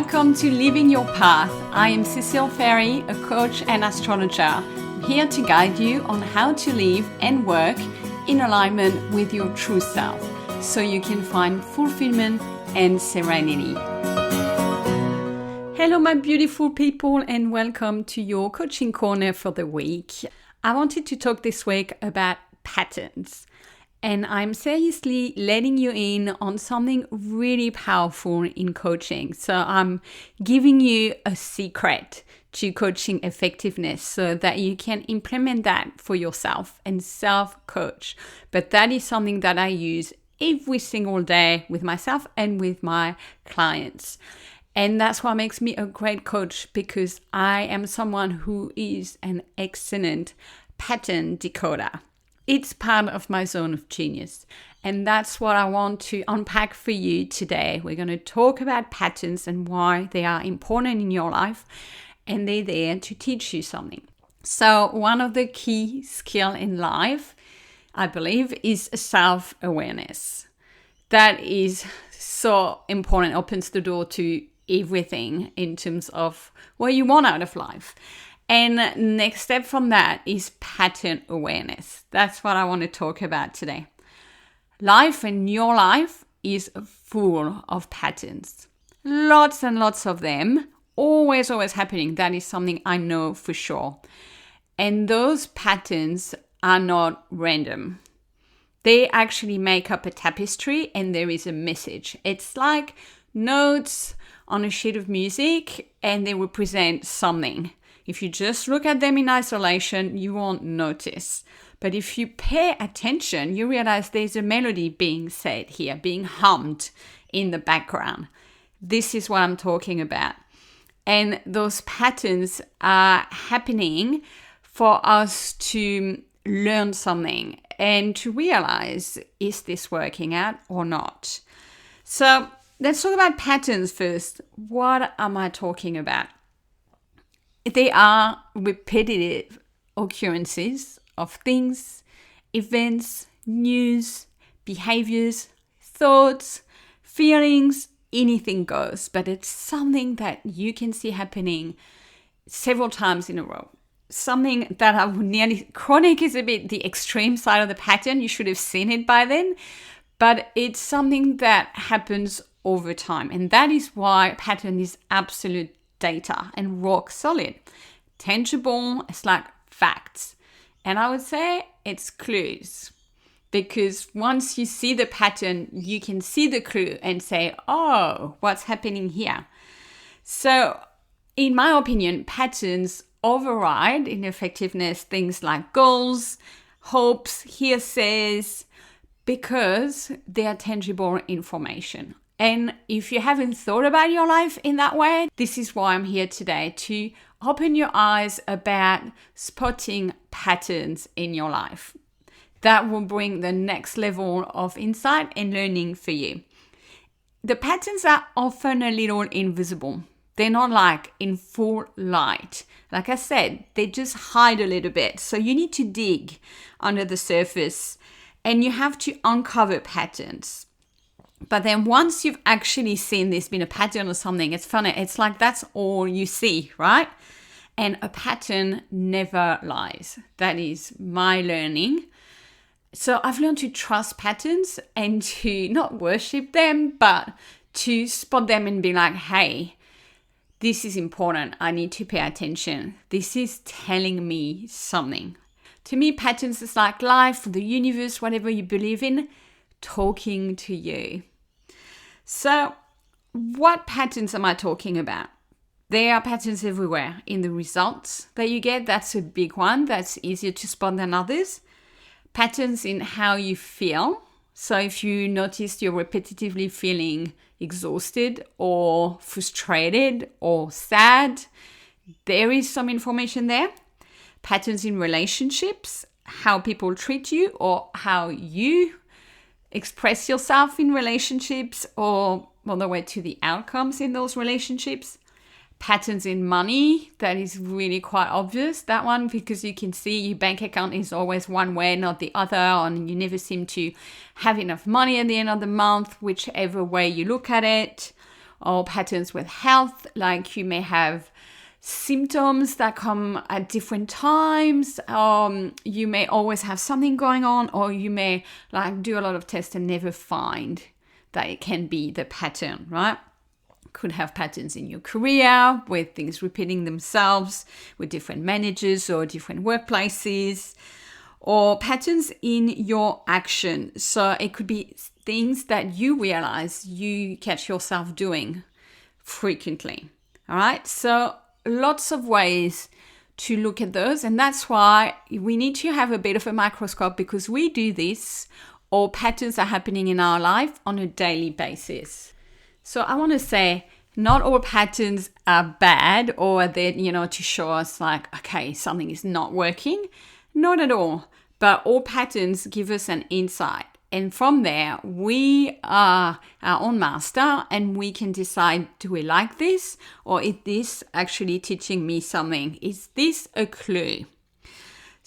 Welcome to Living Your Path. I am Cecile Ferry, a coach and astrologer. I'm here to guide you on how to live and work in alignment with your true self so you can find fulfillment and serenity. Hello, my beautiful people, and welcome to your coaching corner for the week. I wanted to talk this week about patterns. And I'm seriously letting you in on something really powerful in coaching. So I'm giving you a secret to coaching effectiveness so that you can implement that for yourself and self-coach. But that is something that I use every single day with myself and with my clients. And that's what makes me a great coach, because I am someone who is an excellent pattern decoder. It's part of my zone of genius. And that's what I want to unpack for you today. We're going to talk about patterns and why they are important in your life. And they're there to teach you something. So one of the key skills in life, I believe, is self-awareness. That is so important. It opens the door to everything in terms of what you want out of life. And next step from that is pattern awareness. That's what I want to talk about today. Life and your life is full of patterns. Lots and lots of them. Always happening. That is something I know for sure. And those patterns are not random. They actually make up a tapestry and there is a message. It's like notes on a sheet of music and they represent something. If you just look at them in isolation, you won't notice. But if you pay attention, you realize there's a melody being said here, being hummed in the background. This is what I'm talking about. And those patterns are happening for us to learn something and to realize, is this working out or not? So let's talk about patterns first. What am I talking about? They are repetitive occurrences of things, events, news, behaviors, thoughts, feelings, anything goes. But it's something that you can see happening several times in a row. Something that I would nearly, chronic is a bit the extreme side of the pattern. You should have seen it by then. But it's something that happens over time. And that is why pattern is absolute data and rock solid. Tangible, it's like facts. And I would say it's clues. Because once you see the pattern, you can see the clue and say, oh, what's happening here? So, in my opinion, patterns override in effectiveness things like goals, hopes, hearsays, because they are tangible information. And if you haven't thought about your life in that way, this is why I'm here today, to open your eyes about spotting patterns in your life. That will bring the next level of insight and learning for you. The patterns are often a little invisible. They're not like in full light. Like I said, they just hide a little bit. So you need to dig under the surface and you have to uncover patterns. But then once you've actually seen this being a pattern or something, it's funny. It's like that's all you see, right? And a pattern never lies. That is my learning. So I've learned to trust patterns and to not worship them, but to spot them and be like, hey, this is important. I need to pay attention. This is telling me something. To me, patterns is like life, the universe, whatever you believe in, talking to you. So what patterns am I talking about? There are patterns everywhere in the results that you get. That's a big one. That's easier to spot than others. Patterns in how you feel. So if you notice you're repetitively feeling exhausted or frustrated or sad, there is some information there. Patterns in relationships, how people treat you or how you express yourself in relationships or all the way to the outcomes in those relationships. Patterns in money, that is really quite obvious, that one, because you can see your bank account is always one way, not the other, and you never seem to have enough money at the end of the month, whichever way you look at it. or patterns with health, like you may have symptoms that come at different times. You may always have something going on, or you may like do a lot of tests and never find that it can be the pattern, right? Could have patterns in your career with things repeating themselves with different managers or different workplaces, or patterns in your action. So it could be things that you realize you catch yourself doing frequently. All right. So lots of ways to look at those. And that's why we need to have a bit of a microscope, because we do this, or patterns are happening in our life on a daily basis. So I want to say, not all patterns are bad, or they're, to show us like, okay, something is not working. Not at all. But all patterns give us an insight. And from there, we are our own master, and we can decide, do we like this? Or is this actually teaching me something? Is this a clue?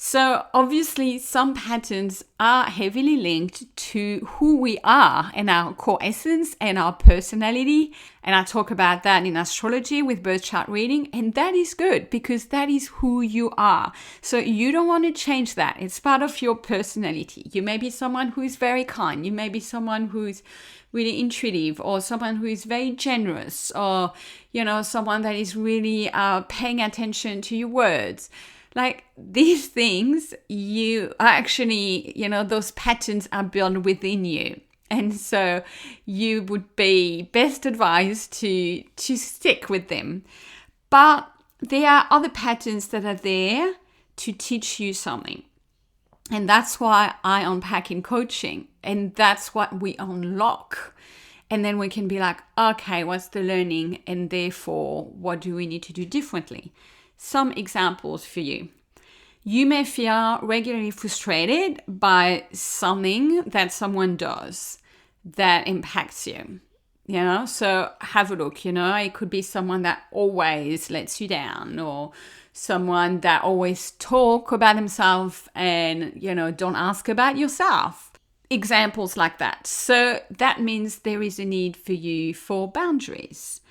So obviously, some patterns are heavily linked to who we are and our core essence and our personality. And I talk about that in astrology with birth chart reading. And that is good, because that is who you are. So you don't want to change that. It's part of your personality. You may be someone who is very kind. You may be someone who is really intuitive, or someone who is very generous, or, someone that is really paying attention to your words. Like these things, you actually, those patterns are built within you. And so you would be best advised to stick with them. But there are other patterns that are there to teach you something. And that's why I unpack in coaching. And that's what we unlock. And then we can be like, okay, what's the learning? And therefore, what do we need to do differently? Some examples for you. You may feel regularly frustrated by something that someone does that impacts you. So have a look. It could be someone that always lets you down, or someone that always talk about themselves and, don't ask about yourself. Examples like that. So that means there is a need for you for boundaries.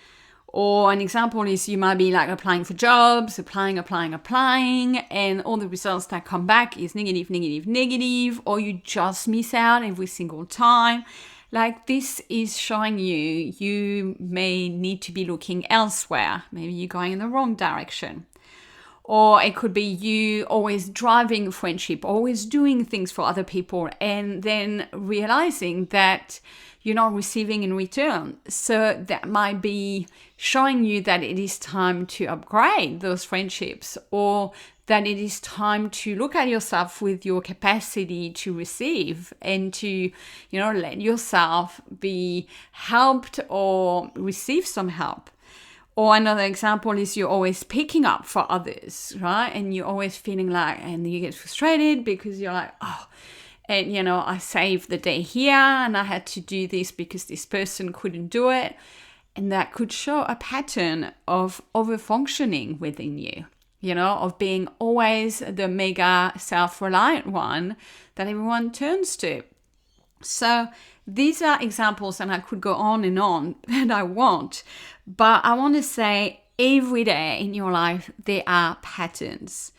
Or an example is you might be like applying for jobs, applying, and all the results that come back is negative, or you just miss out every single time. Like this is showing you may need to be looking elsewhere. Maybe you're going in the wrong direction. Or it could be you always driving a friendship, always doing things for other people, and then realizing that you're not receiving in return. So that might be showing you that it is time to upgrade those friendships, or that it is time to look at yourself with your capacity to receive, and to, let yourself be helped or receive some help. Or another example is you're always picking up for others, right? And you're always feeling like, and you get frustrated because you're like, and I saved the day here and I had to do this because this person couldn't do it. And that could show a pattern of over-functioning within you, of being always the mega self-reliant one that everyone turns to. So these are examples, and I could go on, and I won't. But I want to say every day in your life, there are patterns,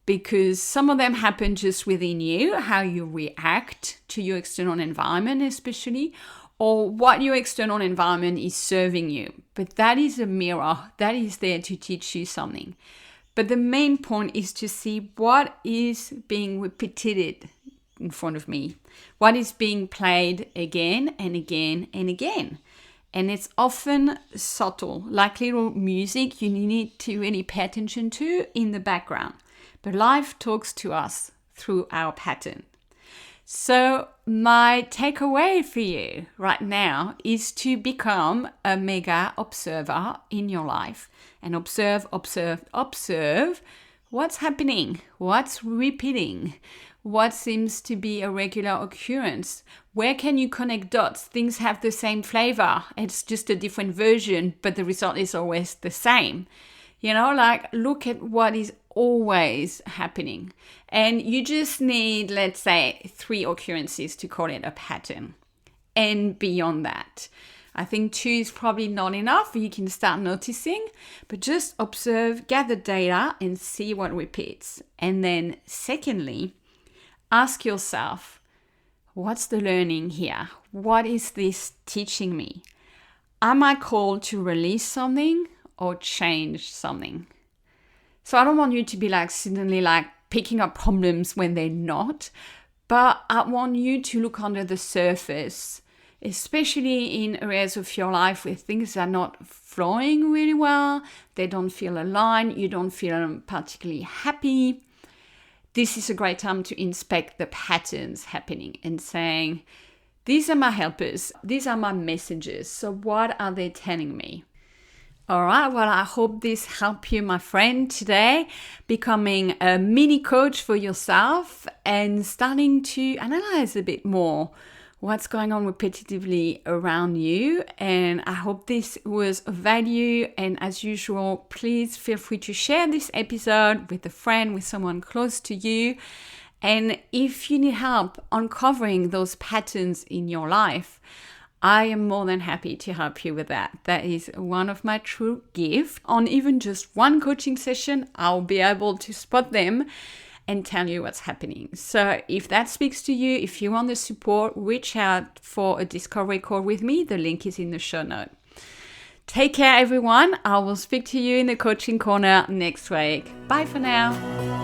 because some of them happen just within you, how you react to your external environment, especially, or what your external environment is serving you. But that is a mirror that is there to teach you something. But the main point is to see what is being repeated in front of me, what is being played again and again and again. And it's often subtle, like little music you need to really pay attention to in the background. But life talks to us through our pattern. So my takeaway for you right now is to become a mega observer in your life, and observe what's happening, what's repeating, what seems to be a regular occurrence. Where can you connect dots? Things have the same flavor. It's just a different version, but the result is always the same. Look at what is always happening. And you just need, let's say, 3 occurrences to call it a pattern. And beyond that, I think 2 is probably not enough. You can start noticing, but just observe, gather data, and see what repeats. And then secondly, ask yourself, what's the learning here? What is this teaching me? Am I called to release something or change something? So I don't want you to be suddenly picking up problems when they're not, but I want you to look under the surface, especially in areas of your life where things are not flowing really well, they don't feel aligned, you don't feel particularly happy. This is a great time to inspect the patterns happening and saying, these are my helpers, these are my messages, so what are they telling me? All right, well, I hope this helped you, my friend, today, becoming a mini coach for yourself and starting to analyze a bit more what's going on repetitively around you. And I hope this was of value. And as usual, please feel free to share this episode with a friend, with someone close to you. And if you need help uncovering those patterns in your life, I am more than happy to help you with that. That is one of my true gifts. On even just one coaching session, I'll be able to spot them and tell you what's happening. So if that speaks to you, if you want the support, reach out for a discovery call with me. The link is in the show note. Take care, everyone. I will speak to you in the coaching corner next week. Bye for now.